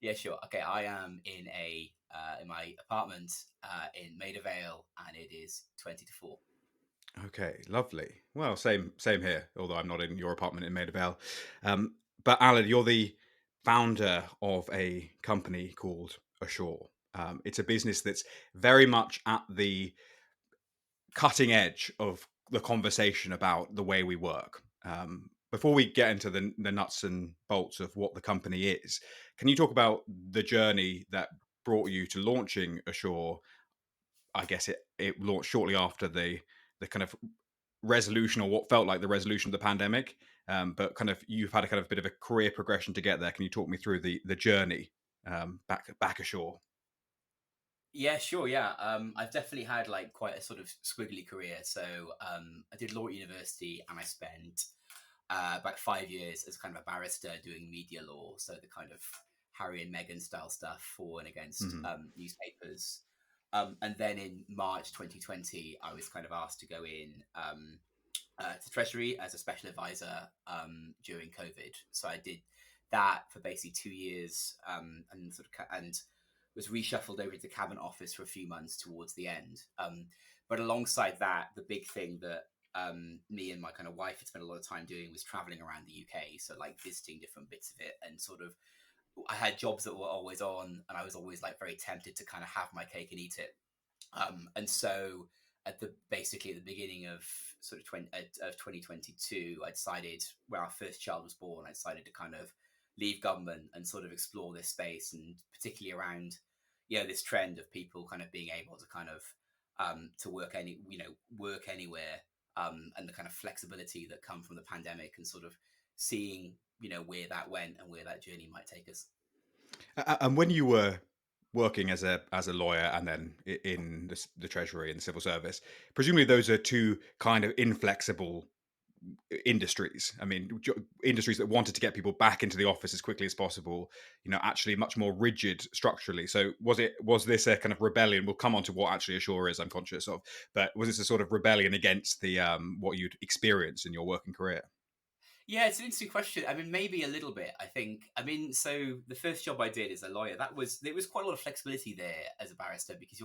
Yeah, sure. Okay, I am in my apartment in Maida Vale, and it is 20 to 4. Okay, lovely. Well, same here. Although I'm not in your apartment in Maida Vale, but Alan, you're the founder of a company called Ashore. It's a business that's very much at the cutting edge of the conversation about the way we work. Before we get into the nuts and bolts of what the company is, can you talk about the journey that brought you to launching Ashore? I guess it launched shortly after the kind of resolution, or what felt like the resolution of the pandemic. But kind of you've had a kind of bit of a career progression to get there. Can you talk me through the journey back ashore? Yeah, sure. Yeah, I've definitely had like quite a sort of squiggly career. So I did law at university, and I spent about 5 years as kind of a barrister doing media law, so the kind of Harry and Meghan style stuff for and against Hmm. newspapers. And then in March 2020, I was kind of asked to go in to Treasury as a special advisor during COVID. So I did that for basically 2 years, and and was reshuffled over to the cabinet office for a few months towards the end. But alongside that, the big thing that me and my kind of wife had spent a lot of time doing was traveling around the UK. So like visiting different bits of it, and sort of I had jobs that were always on, and I was always like very tempted to kind of have my cake and eat it. And so at the basically at the beginning of sort of 2022, I decided, when our first child was born, I decided to kind of leave government and sort of explore this space, and particularly around, this trend of people kind of being able to kind of to work anywhere, and the kind of flexibility that come from the pandemic, and sort of seeing where that went and where that journey might take us. And when you were working as a lawyer and then in the Treasury and the civil service, presumably those are two kind of inflexible industries. I mean, industries that wanted to get people back into the office as quickly as possible. Actually much more rigid structurally. So was this a kind of rebellion? We'll come on to what actually Ashore is. I'm conscious of, but was this a sort of rebellion against the what you'd experienced in your working career? Yeah, it's an interesting question. I mean, maybe a little bit. I think. I mean, so the first job I did as a lawyer, there was quite a lot of flexibility there as a barrister, because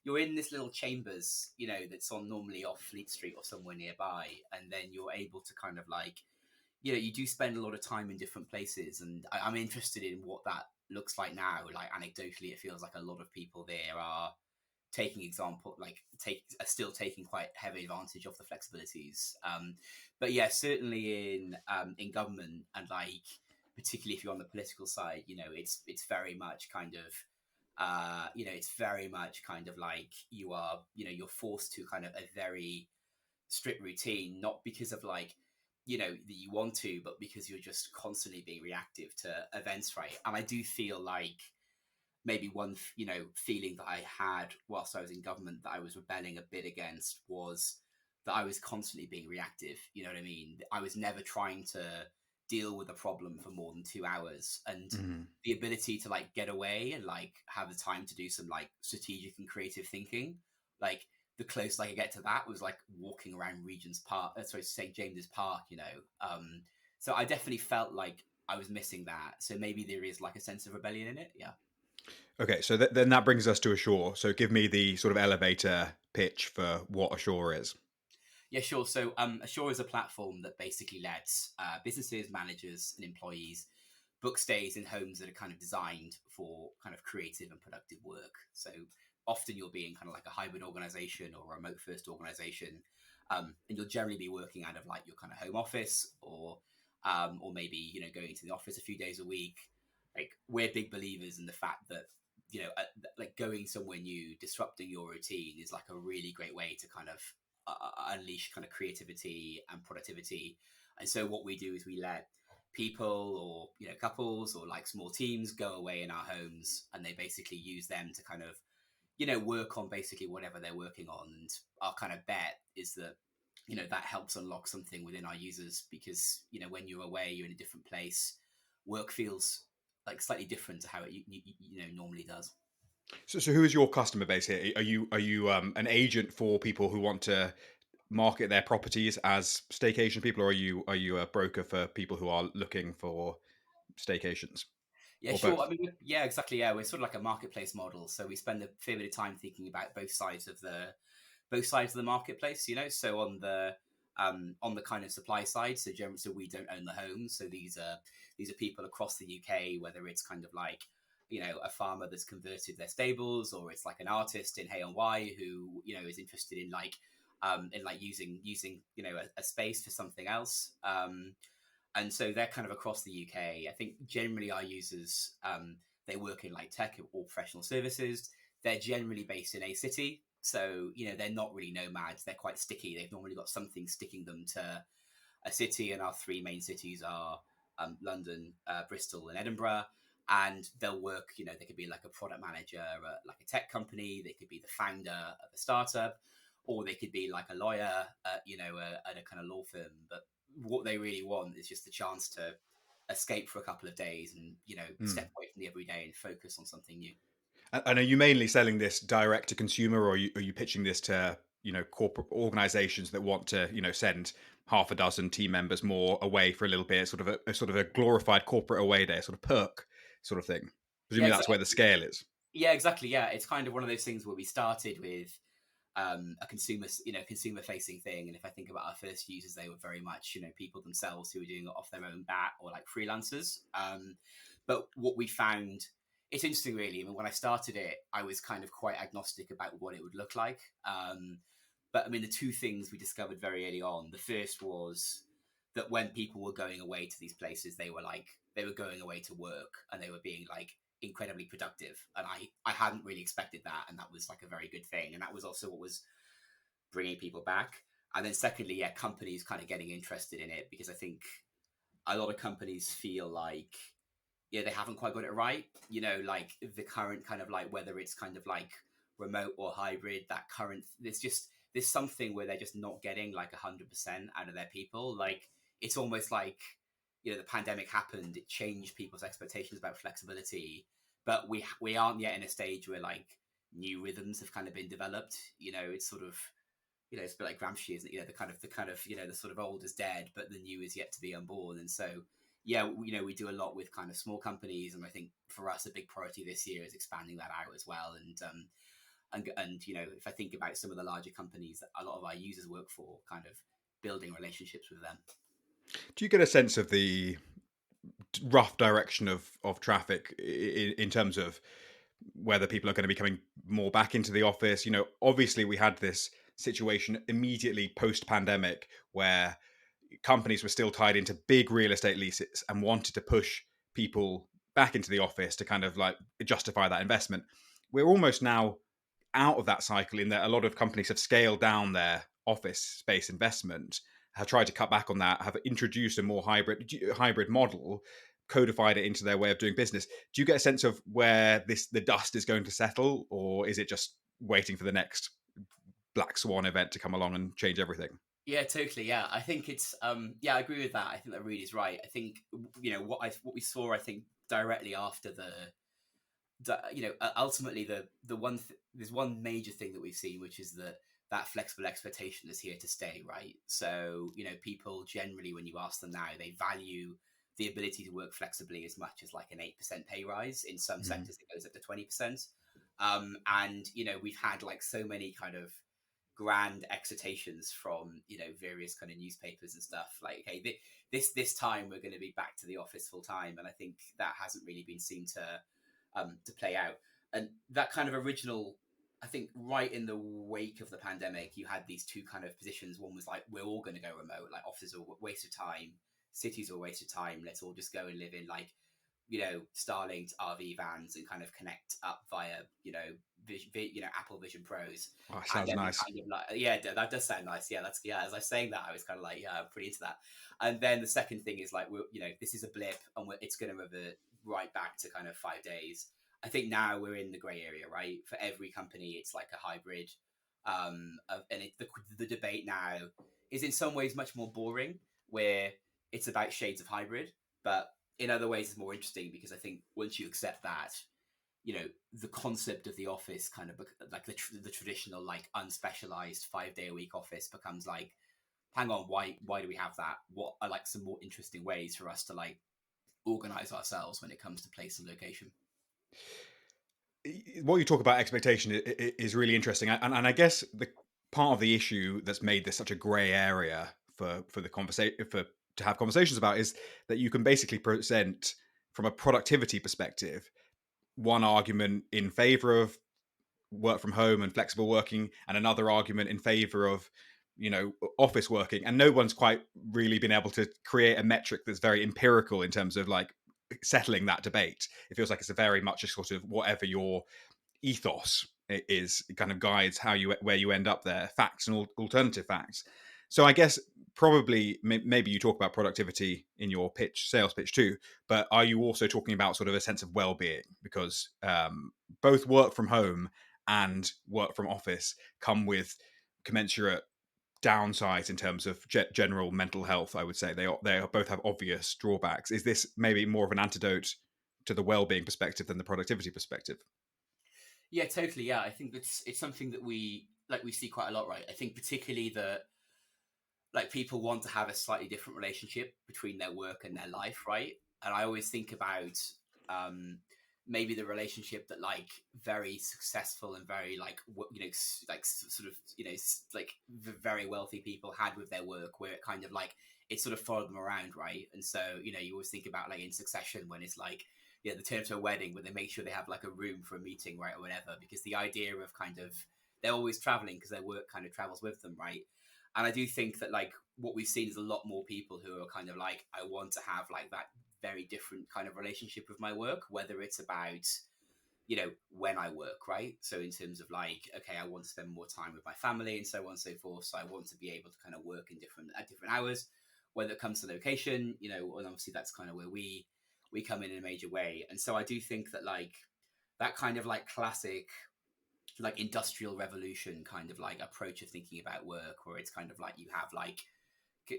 you're in this little chambers, that's on normally off Fleet Street or somewhere nearby, and then you're able to kind of like, you do spend a lot of time in different places, and I'm interested in what that looks like now. Like anecdotally, it feels like a lot of people there are taking example like take are still taking quite heavy advantage of the flexibilities, but yeah, certainly in government, and like particularly if you're on the political side, it's very much kind of it's very much kind of like you're forced to kind of a very strict routine, not because of like that you want to, but because you're just constantly being reactive to events, right? And I do feel like maybe one feeling that I had whilst I was in government that I was rebelling a bit against was that I was constantly being reactive. You know what I mean? I was never trying to deal with a problem for more than 2 hours, and Mhm. the ability to like get away and like have the time to do some like strategic and creative thinking, like the closest I could get to that was like walking around Regent's Park, sorry, St James's Park, so I definitely felt like I was missing that. So maybe there is like a sense of rebellion in it. Yeah. Okay, so then that brings us to Ashore. So give me the sort of elevator pitch for what Ashore is. Yeah, sure. So, Assure is a platform that basically lets businesses, managers, and employees book stays in homes that are kind of designed for kind of creative and productive work. So, often you'll be in kind of like a hybrid organization or a remote first organization, and you'll generally be working out of like your kind of home office, or maybe going to the office a few days a week. Like we're big believers in the fact that like going somewhere new, disrupting your routine is like a really great way to kind of unleash kind of creativity and productivity. And so what we do is we let people, or couples, or like small teams go away in our homes, and they basically use them to kind of work on basically whatever they're working on. And our kind of bet is that that helps unlock something within our users, because when you're away, you're in a different place, work feels like slightly different to how it normally does. So who is your customer base here? Are you an agent for people who want to market their properties as staycation people, or are you a broker for people who are looking for staycations? Yeah, or sure. both? I mean, yeah, exactly. Yeah, we're sort of like a marketplace model, so we spend a fair bit of time thinking about both sides of the marketplace. So on the kind of supply side, so generally, so we don't own the homes, so these are people across the UK, whether it's kind of like a farmer that's converted their stables, or it's like an artist in Hay on Wye who is interested in like using a space for something else. And so they're kind of across the UK. I think generally our users, they work in like tech or professional services. They're generally based in a city, so they're not really nomads. They're quite sticky. They've normally got something sticking them to a city, and our three main cities are London, Bristol, and Edinburgh. And they'll work. They could be like a product manager, like a tech company. They could be the founder of a startup, or they could be like a lawyer, at a kind of law firm. But what they really want is just the chance to escape for a couple of days and Mm. step away from the everyday and focus on something new. And are you mainly selling this direct to consumer, or are you pitching this to corporate organizations that want to send half a dozen team members more away for a little bit, sort of a glorified corporate away day, sort of perk sort of thing? Yeah, Presumably that's where the scale is. yeah, exactly. Yeah, it's kind of one of those things where we started with a consumer facing thing. And if I think about our first users, they were very much people themselves who were doing it off their own bat, or like freelancers. But what we found, it's interesting really. I mean, when I started it, I was kind of quite agnostic about what it would look like. But I mean, the two things we discovered very early on, the first was that when people were going away to these places, they were going away to work, and they were being like incredibly productive. And I hadn't really expected that, and that was like a very good thing. And that was also what was bringing people back. And then secondly, yeah, companies kind of getting interested in it, because I think a lot of companies feel like they haven't quite got it right. Like the current kind of like, whether it's kind of like remote or hybrid, that current, there's something where they're just not getting like 100% out of their people. Like it's almost like the pandemic happened, it changed people's expectations about flexibility, but we aren't yet in a stage where like new rhythms have kind of been developed. It's sort of it's a bit like Gramsci, isn't it? The kind of the sort of old is dead, but the new is yet to be unborn. And so yeah, we do a lot with kind of small companies, and I think for us a big priority this year is expanding that out as well. And if I think about some of the larger companies that a lot of our users work for, kind of building relationships with them. Do you get a sense of the rough direction of traffic in terms of whether people are going to be coming more back into the office? Obviously we had this situation immediately post pandemic where companies were still tied into big real estate leases and wanted to push people back into the office to kind of like justify that investment. We're almost now out of that cycle, in that a lot of companies have scaled down their office space investment, have tried to cut back on that, have introduced a more hybrid model, codified it into their way of doing business. Do you get a sense of where the dust is going to settle, or is it just waiting for the next black swan event to come along and change everything? Yeah, totally. Yeah, I think it's yeah, I agree with that. I think that really is right. I think what we saw, I think, directly after ultimately there's one major thing that we've seen, which is that flexible expectation is here to stay, right? So people generally, when you ask them now, they value the ability to work flexibly as much as like an 8% pay rise. In some Mhm. sectors it goes up to 20%. And we've had like so many kind of grand excitations from various kind of newspapers and stuff, like, okay, this time we're going to be back to the office full time. And I think that hasn't really been seen to play out. And that kind of original, I think, right in the wake of the pandemic, you had these two kind of positions. One was like, we're all going to go remote, like offices are a waste of time, cities are a waste of time, let's all just go and live in like Starlink RV vans and kind of connect up via Apple Vision Pros. Oh, And sounds then we nice. kind of like, yeah, that does sound nice. Yeah, that's, yeah, as I was saying that, I was kind of like, yeah, I'm pretty into that. And then the second thing is like, this is a blip, and it's going to revert right back to kind of 5 days. I think now we're in the gray area, right? For every company, it's like a hybrid. The debate now is in some ways much more boring, where it's about shades of hybrid, but in other ways it's more interesting, because I think once you accept that, the concept of the office kind of like the traditional like unspecialized 5 day a week office becomes like, hang on, why do we have that? What are like some more interesting ways for us to like organize ourselves when it comes to place and location. What you talk about expectation is really interesting, and I guess the part of the issue that's made this such a grey area for the conversation for to have conversations about is that you can basically present from a productivity perspective one argument in favor of work from home and flexible working, and another argument in favor of office working, and no one's quite really been able to create a metric that's very empirical in terms of like settling that debate. It feels like it's a very much a sort of whatever your ethos is, it kind of guides how you where you end up there, facts and alternative facts. So I guess probably maybe you talk about productivity in your sales pitch too, but are you also talking about sort of a sense of well-being? Because both work from home and work from office come with commensurate downsides in terms of general mental health. I would say they both have obvious drawbacks. Is this maybe more of an antidote to the well-being perspective than the productivity perspective? Yeah, totally. Yeah, I think it's something that we see quite a lot, right? I think particularly that like people want to have a slightly different relationship between their work and their life, right? And I always think about um, maybe the relationship that like very successful and very like like sort of like very wealthy people had with their work, where it kind of like it sort of followed them around, right? And so you always think about like in Succession when it's like the turn to a wedding where they make sure they have like a room for a meeting, right, or whatever, because the idea of kind of they're always traveling because their work kind of travels with them, right? And I do think that like what we've seen is a lot more people who are kind of like, I want to have like that very different kind of relationship with my work, whether it's about, when I work, right? So in terms of like, okay, I want to spend more time with my family and so on and so forth. So I want to be able to kind of work in different hours, whether it comes to location, and obviously that's kind of where we come in a major way. And so I do think that like that kind of like classic like industrial revolution kind of like approach of thinking about work, where it's kind of like you have like,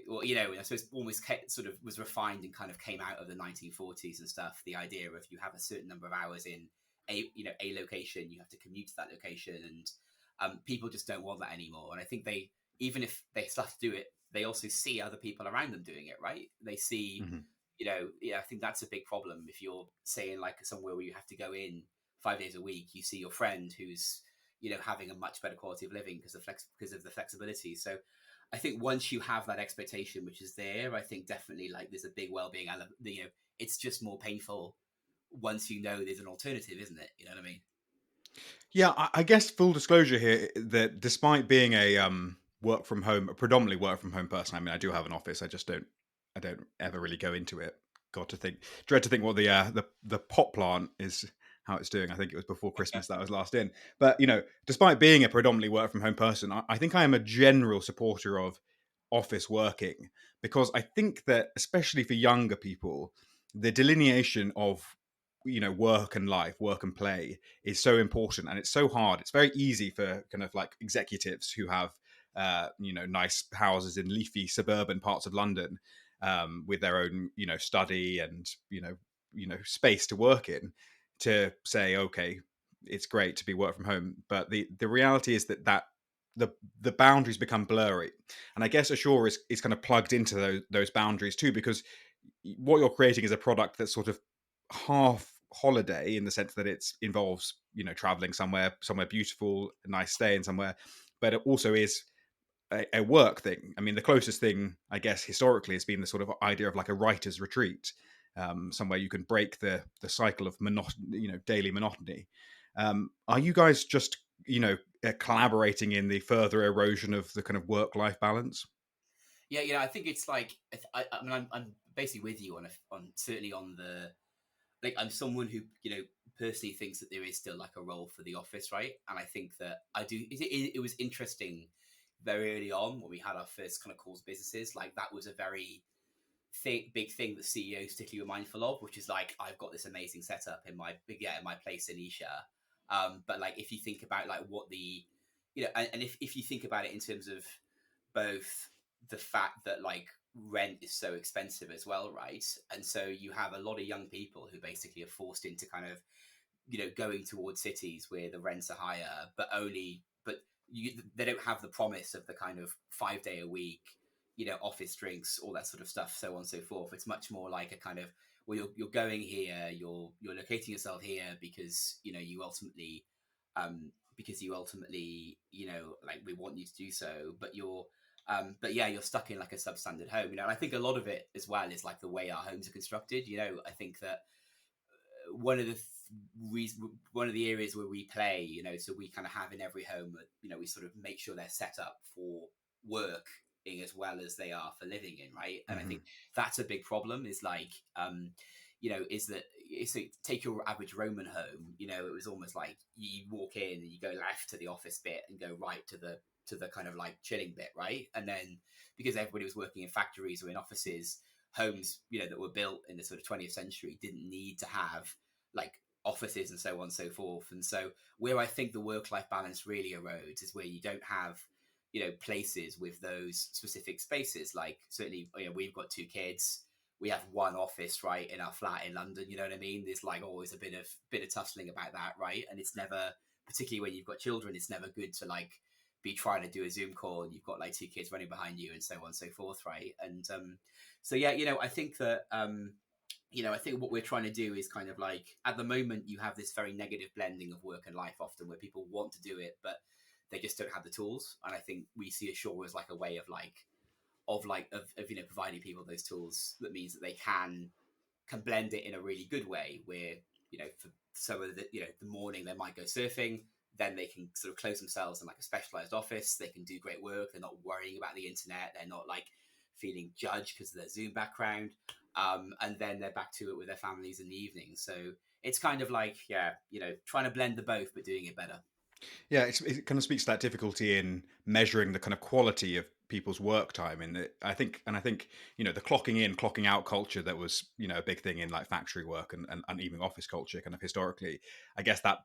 well, I suppose almost sort of was refined and kind of came out of the 1940s and stuff. The idea of you have a certain number of hours in a location, you have to commute to that location, and people just don't want that anymore. And I think they, even if they start to do it, they also see other people around them doing it, right? They see, Mm-hmm. I think that's a big problem. If you're saying like somewhere where you have to go in 5 days a week, you see your friend who's having a much better quality of living because of the flexibility. So I think once you have that expectation, which is there, I think definitely like there's a big well-being element. It's just more painful once there's an alternative, isn't it? You know what I mean? Yeah, I guess full disclosure here that despite being a a predominantly work from home person, I mean, I do have an office. I don't ever really go into it. God to think, dread to think what the pot plant is, how it's doing. I think it was before Christmas that I was last in. But despite being a predominantly work from home person, I think I am a general supporter of office working, because I think that especially for younger people, the delineation of work and life, work and play is so important, and it's so hard. It's very easy for kind of like executives who have nice houses in leafy suburban parts of London, with their own study and space to work in, to say, okay, it's great to be work from home, but the reality is that the boundaries become blurry, and I guess Ashore is kind of plugged into those boundaries too, because what you're creating is a product that's sort of half holiday, in the sense that it involves traveling somewhere beautiful, a nice stay in somewhere, but it also is a work thing. I mean, the closest thing I guess historically has been the sort of idea of like a writer's retreat, somewhere you can break the cycle of daily monotony. Are you guys just collaborating in the further erosion of the kind of work-life balance? Yeah, I think it's like I mean I'm basically with you on certainly on the like I'm someone who personally thinks that there is still like a role for the office, right? And I think that I do. It was interesting very early on when we had our first kind of calls businesses. Like that was a very big thing that CEOs particularly were mindful of, which is like I've got this amazing setup in my place in Isha. But like if you think about like what the and if you think about it in terms of both the fact that like rent is so expensive as well, right? And so you have a lot of young people who basically are forced into kind of going towards cities where the rents are higher, but they don't have the promise of the kind of 5 day a week office drinks, all that sort of stuff, so on and so forth. It's much more like a kind of well, you're going here, you're locating yourself here because you ultimately, like we want you to do so, but yeah, you're stuck in like a substandard home, and I think a lot of it as well is like the way our homes are constructed. I think that one of the one of the areas where we play, so we kind of have in every home, we sort of make sure they're set up for working as well as they are for living in, right? And I Hmm. think that's a big problem. Is like, is that so take your average Roman home. It was almost like you walk in and you go left to the office bit and go right to the kind of like chilling bit, right? And then because everybody was working in factories or in offices, homes that were built in the sort of 20th century didn't need to have like offices and so on and so forth. And so where I think the work-life balance really erodes is where you don't have places with those specific spaces. Like certainly we've got two kids, we have one office right in our flat in London, you know what I mean? There's like always a bit of tussling about that, right? And it's never, particularly when you've got children, it's never good to like be trying to do a Zoom call and you've got like two kids running behind you and so on and so forth, right? And so yeah, I think that I think what we're trying to do is kind of like at the moment you have this very negative blending of work and life often where people want to do it but they just don't have the tools. And I think we see Ashore as like a way of providing people those tools that means that they can blend it in a really good way where for some of the morning they might go surfing, then they can sort of close themselves in like a specialized office, they can do great work, they're not worrying about the internet, they're not like feeling judged because of their Zoom background, and then they're back to it with their families in the evening. So it's kind of like, yeah, trying to blend the both but doing it better. Yeah, it kind of speaks to that difficulty in measuring the kind of quality of people's work time. And I think the clocking in, clocking out culture that was a big thing in like factory work and even office culture, kind of historically. I guess that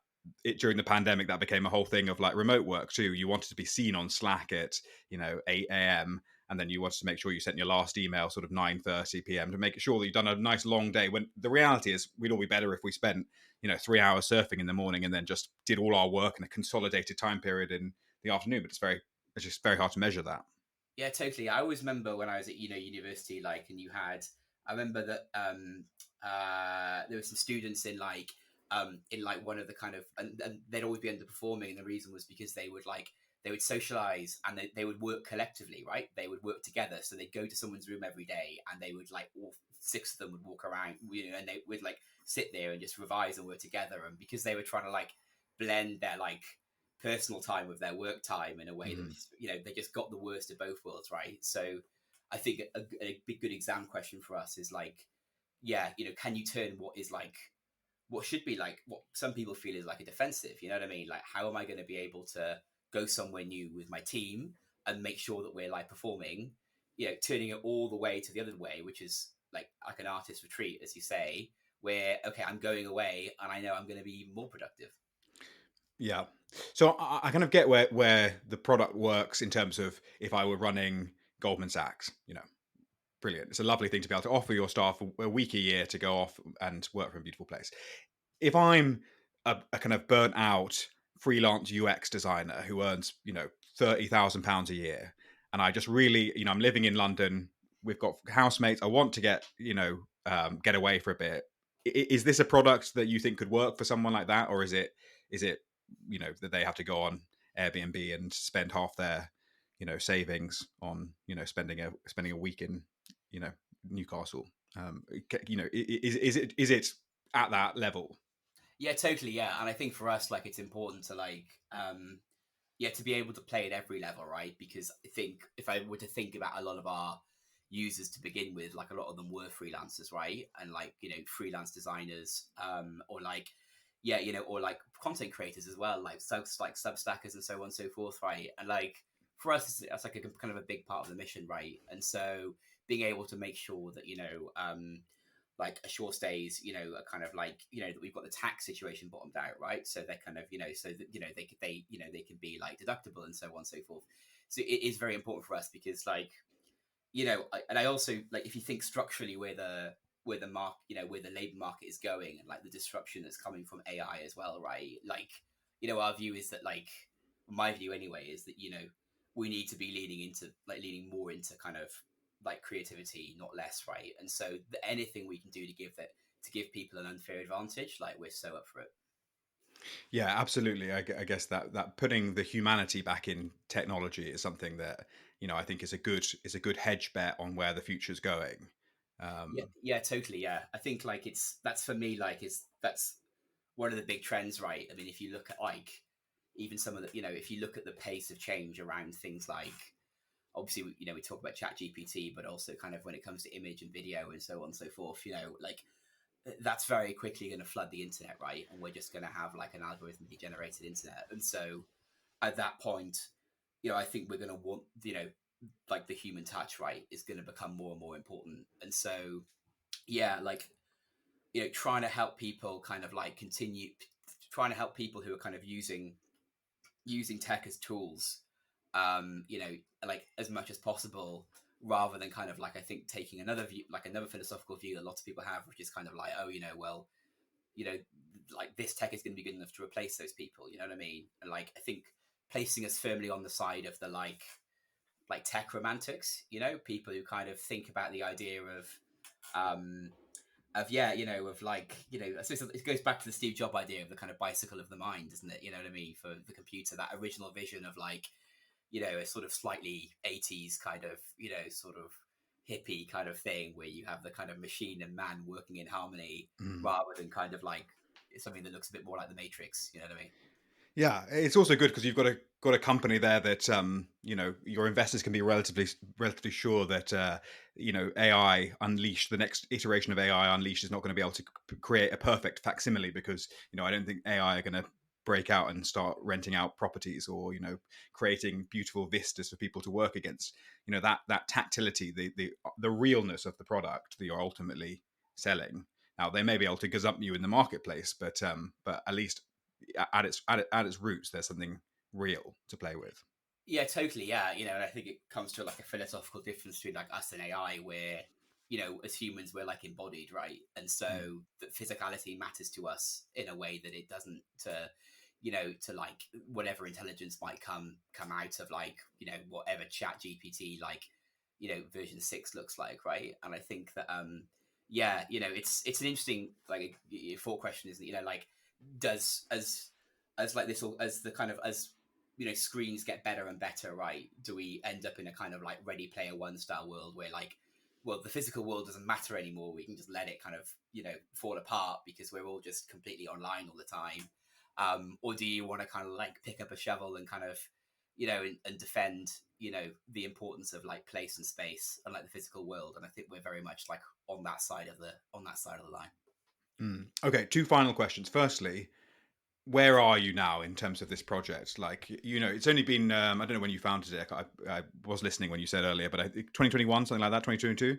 during the pandemic that became a whole thing of like remote work too. You wanted to be seen on Slack at 8 a.m. and then you wanted to make sure you sent your last email sort of 9:30 p.m. to make sure that you've done a nice long day. When the reality is, we'd all be better if we spent 3 hours surfing in the morning and then just did all our work in a consolidated time period in the afternoon. But it's just very hard to measure that. Yeah, totally. I always remember when I was at university, like, and I remember that there were some students in like one of the kind of, and they'd always be underperforming, and the reason was because they would socialize and they would work collectively, right? They would work together, so they'd go to someone's room every day, and they would like all six of them would walk around, and they would like sit there and just revise and work together, and because they were trying to like blend their like personal time with their work time in a way that Mm. they just got the worst of both worlds, right? So I think a big good exam question for us is like, yeah, can you turn what is like what should be like what some people feel is like a defensive, you know what I mean? Like, how am I going to be able to go somewhere new with my team and make sure that we're like performing, turning it all the way to the other way, which is like an artist retreat, as you say, where okay, I'm going away and I know I'm going to be more productive. Yeah. So I kind of get where the product works in terms of if I were running Goldman Sachs, brilliant. It's a lovely thing to be able to offer your staff a week a year to go off and work from a beautiful place. If I'm a kind of burnt out freelance UX designer who earns, £30,000 a year, and I just really, I'm living in London, we've got housemates, I want to get away for a bit. Is this a product that you think could work for someone like that, or is it that they have to go on Airbnb and spend half their savings on spending a week in you know Newcastle? Is it at that level? Yeah, totally. Yeah, and I think for us, like, it's important to yeah, to be able to play at every level, right? Because I think if I were to think about a lot of our users to begin with, like a lot of them were freelancers, right? And like freelance designers, or like yeah, or like content creators as well, like Substackers and so on and so forth, right? And like for us, it's like a kind of a big part of the mission, right? And so being able to make sure that like Ashore stays, are kind of like, that we've got the tax situation bottomed out, right? So they're kind of, so that, they can be like deductible and so on and so forth. So it is very important for us because like, and I also like, if you think structurally where the mark, where the labor market is going and like the disruption that's coming from AI as well, right? Like, our view is that like, my view anyway, is that, we need to be leaning more into kind of like creativity, not less, right? And so anything we can do to give people an unfair advantage, like we're so up for it. Yeah, absolutely. I guess that putting the humanity back in technology is something that I think is a good hedge bet on where the future's going. Yeah, Um, yeah, totally. Yeah, I think like that's for me like is that's one of the big trends, right? I mean, if you look at like even some of the if you look at the pace of change around things like obviously we talk about chat gpt but also kind of when it comes to image and video and so on and so forth, like that's very quickly going to flood the internet, right? And we're just going to have like an algorithmically generated internet. And so at that point, I think we're going to want, like the human touch, right, is going to become more and more important. And so, yeah, like, trying to help people kind of like continue trying to help people who are kind of using tech as tools, like as much as possible, rather than kind of like I think taking another view, like another philosophical view that lots of people have, which is kind of like, oh, well, you know, like this tech is going to be good enough to replace those people. You know what I mean? And like I think placing us firmly on the side of the like tech romantics, people who kind of think about the idea um of yeah, of like, I suppose it goes back to the Steve Jobs idea of the kind of bicycle of the mind, doesn't it? You know what I mean? For the computer, that original vision of like, a sort of slightly 80s kind of, sort of hippie kind of thing where you have the kind of machine and man working in harmony mm. rather than kind of like something that looks a bit more like the Matrix. You know what I mean? Yeah, it's also good because you've got a company there that your investors can be relatively sure that AI Unleashed, the next iteration of AI Unleashed, is not going to be able to create a perfect facsimile, because I don't think AI are going to break out and start renting out properties, or creating beautiful vistas for people to work against. That tactility, the realness of the product that you're ultimately selling. Now they may be able to gazump you in the marketplace, but at least at its roots, there's something real to play with. Yeah, totally. Yeah, and I think it comes to like a philosophical difference between like us and AI, where as humans we're like embodied, right? And Mm. so the physicality matters to us in a way that it doesn't to like whatever intelligence might come out of like whatever Chat GPT like version 6 looks like, right? And I think that yeah, it's an interesting like thought question, isn't it? Like does as like this, as the kind of as screens get better and better, right? Do we end up in a kind of like Ready Player One style world where like, well, the physical world doesn't matter anymore. We can just let it kind of, fall apart because we're all just completely online all the time. Or do you want to kind of like pick up a shovel and kind of, and defend, the importance of like place and space and like the physical world? And I think we're very much like on that side of the line. Okay, two final questions. Firstly, where are you now in terms of this project? Like, it's only been, I don't know when you founded it. I was listening when you said earlier, but I think 2021, something like that, 2022.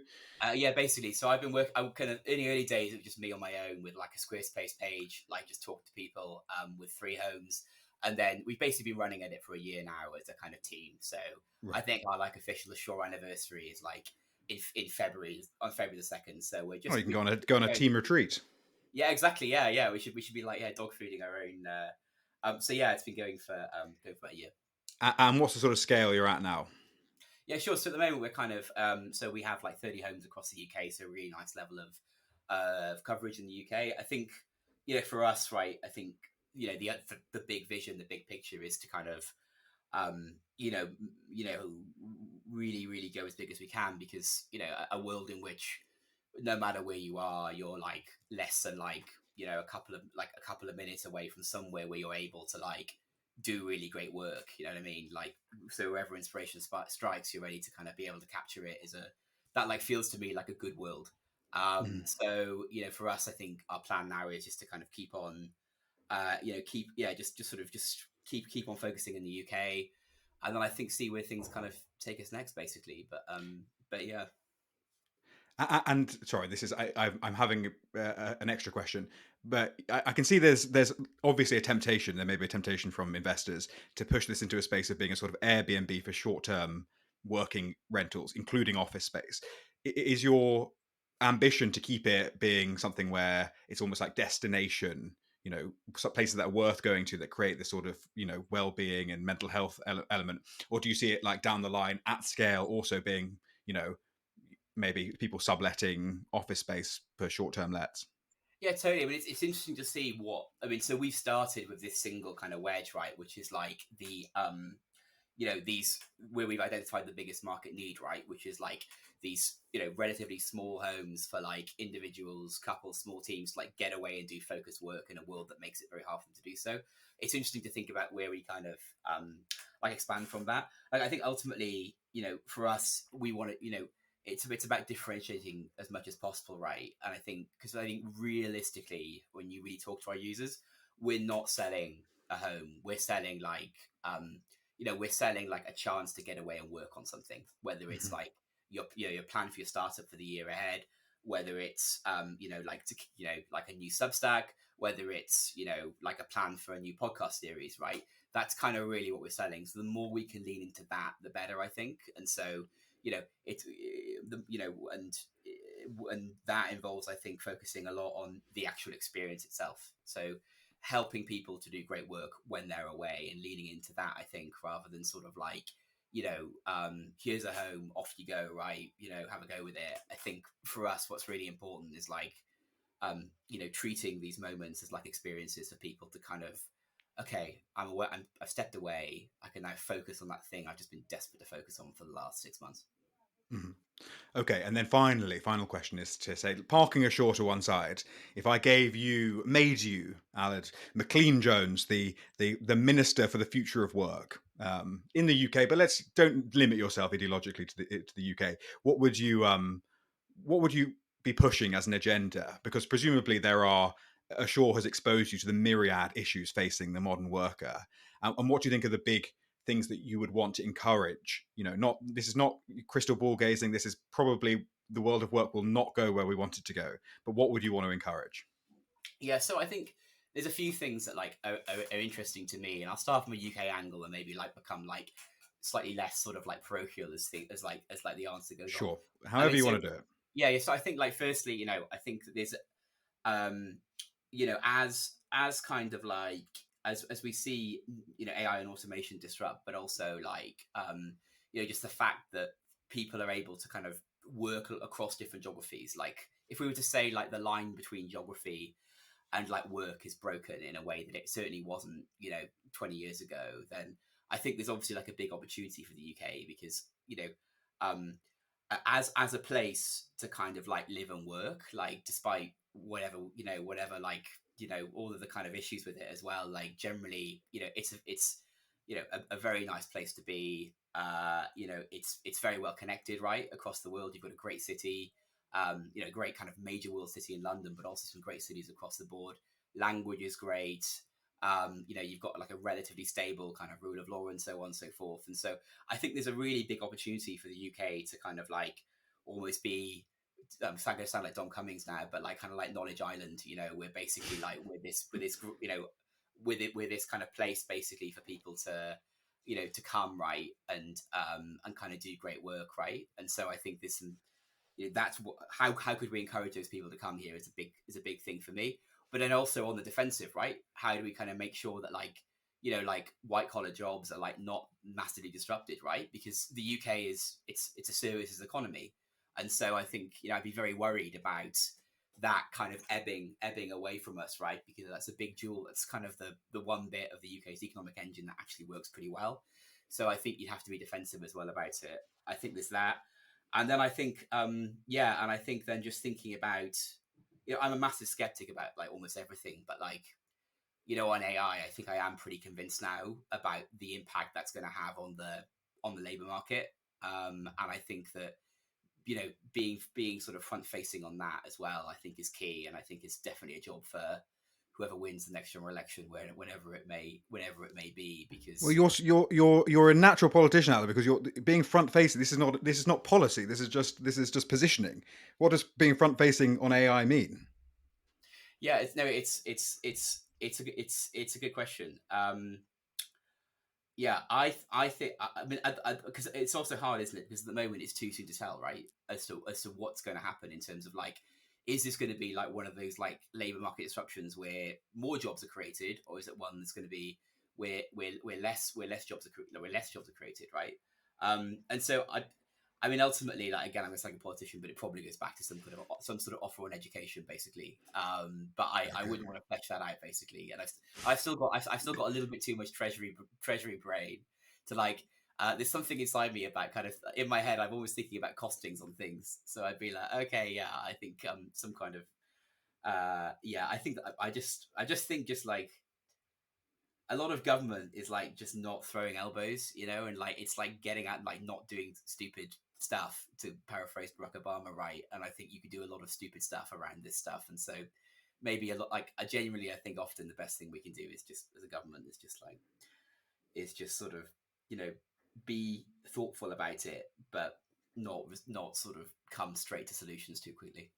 Yeah, basically. So I've been working. I kind of in the early days, it was just me on my own with like a Squarespace page, like just talking to people with 3 homes, and then we've basically been running at it for a year now as a kind of team. So I Right. think our like official Ashore anniversary is like in February, on February 2nd. So Oh, you can we go on a yeah, team retreat. yeah, exactly, yeah. We should be like dog fooding our own. So yeah, it's been going for about a year. And what's the sort of scale you're at now? Yeah, sure. So at the moment we're kind of so we have like 30 homes across the UK, so a really nice level of coverage in the UK. I think for us, right? I think the big vision, the big picture is to kind of um, you know you know really really go as big as we can, because a world in which no matter where you are, you're like less than like a couple of minutes away from somewhere where you're able to like do really great work. You know what I mean? Like, so wherever inspiration strikes, you're ready to kind of be able to capture it. Is a that like feels to me like a good world. Mm. So for us, I think our plan now is just to kind of keep on, keep just sort of just keep on focusing in the UK, and then I think see where things kind of take us next, basically. But yeah. And sorry, this is I'm having an extra question, but I can see there's obviously a temptation. There may be a temptation from investors to push this into a space of being a sort of Airbnb for short-term working rentals, including office space. Is your ambition to keep it being something where it's almost like destination, some places that are worth going to, that create this sort of well-being and mental health element, or do you see it like down the line at scale also being, you know maybe people subletting office space for short-term lets. Yeah, totally. I mean, it's interesting to see what I mean. So we've started with this single kind of wedge, right, which is like the these where we've identified the biggest market need, right, which is like these relatively small homes for like individuals, couples, small teams to like get away and do focused work in a world that makes it very hard for them to do so. It's interesting to think about where we kind of like expand from that. Like I think ultimately, for us, we want to, it's about differentiating as much as possible, right? And because I think realistically, when you really talk to our users, we're not selling a home. We're selling like we're selling like a chance to get away and work on something, whether it's Mhm. like your plan for your startup for the year ahead, whether it's like a new Substack, whether it's like a plan for a new podcast series, right? That's kind of really what we're selling. So the more we can lean into that, the better, I think. And so it's the and that involves, I think, focusing a lot on the actual experience itself. So helping people to do great work when they're away and leaning into that, I think, rather than sort of like here's a home, off you go, right? Have a go with it. I think for us, what's really important is like treating these moments as like experiences for people to kind of, okay, I'm aware, I've stepped away, I can now focus on that thing I've just been desperate to focus on for the last 6 months. Mhm. Okay, and then finally, final question is to say, parking ashore to one side. If I made you, Aled McLean Jones, the minister for the future of work in the UK, but don't limit yourself ideologically to the UK. What would you be pushing as an agenda? Because presumably Ashore has exposed you to the myriad issues facing the modern worker. And what do you think are the big things that you would want to encourage? Not this is not crystal ball gazing. This is probably the world of work will not go where we want it to go. But what would you want to encourage? Yeah, so I think there's a few things that like are interesting to me, and I'll start from a UK angle and maybe like become like slightly less sort of like parochial as the answer goes on. Sure, I however mean, you so want to do it. yeah. So I think like firstly, I think that there's um as kind of like as we see AI and automation disrupt, but also like just the fact that people are able to kind of work across different geographies. Like if we were to say like the line between geography and like work is broken in a way that it certainly wasn't 20 years ago, then I think there's obviously like a big opportunity for the UK because um as a place to kind of like live and work, like despite whatever like all of the kind of issues with it as well, like generally it's a very nice place to be. It's very well connected right across the world. You've got a great city, great kind of major world city in London, but also some great cities across the board. Language is great. You've got like a relatively stable kind of rule of law and so on and so forth. And so I think there's a really big opportunity for the UK to kind of like almost be. I'm going to sound like Dom Cummings now, but like kind of like Knowledge Island. We're basically like with this kind of place basically for people to to come right and kind of do great work right. And so I think there's some that's what how could we encourage those people to come here is a big thing for me. But then also on the defensive, right? How do we kind of make sure that like like white collar jobs are like not massively disrupted, right? Because the UK is it's a services economy, and so I think I'd be very worried about that kind of ebbing away from us, right? Because that's a big jewel. That's kind of the one bit of the UK's economic engine that actually works pretty well. So I think you'd have to be defensive as well about it. I think there's that. And then I think, and I think then just thinking about, I'm a massive skeptic about like almost everything, but like, on AI, I think I am pretty convinced now about the impact that's going to have on the labor market. And I think that being sort of front facing on that as well, I think is key, and I think it's definitely a job for whoever wins the next general election, whenever it may be, Well, because you're a natural politician out there because you're being front facing. This is not policy. This is just positioning. What does being front facing on AI mean? yeah, it's a good question. Yeah, I think I mean because it's also hard, isn't it? Because at the moment it's too soon to tell, right? As to what's going to happen in terms of like, is this going to be like one of those like labor market disruptions where more jobs are created, or is it one that's going to be where less jobs are created, right? And so I mean, ultimately, like again, I'm a like a politician, but it probably goes back to some sort of offer on education, basically. But I Okay. wouldn't want to flesh that out, basically. And I've still got a little bit too much treasury brain to like. There's something inside me about kind of in my head. I'm always thinking about costings on things, so I'd be like, okay, yeah, I think some kind of yeah, I think that I just think just like a lot of government is like just not throwing elbows, you know, and like it's like getting at like not doing stupid stuff, to paraphrase Barack Obama, right? And I think you could do a lot of stupid stuff around this stuff, and so maybe a lot like I genuinely I think often the best thing we can do is just as a government is just sort of, you know, be thoughtful about it, but not sort of come straight to solutions too quickly.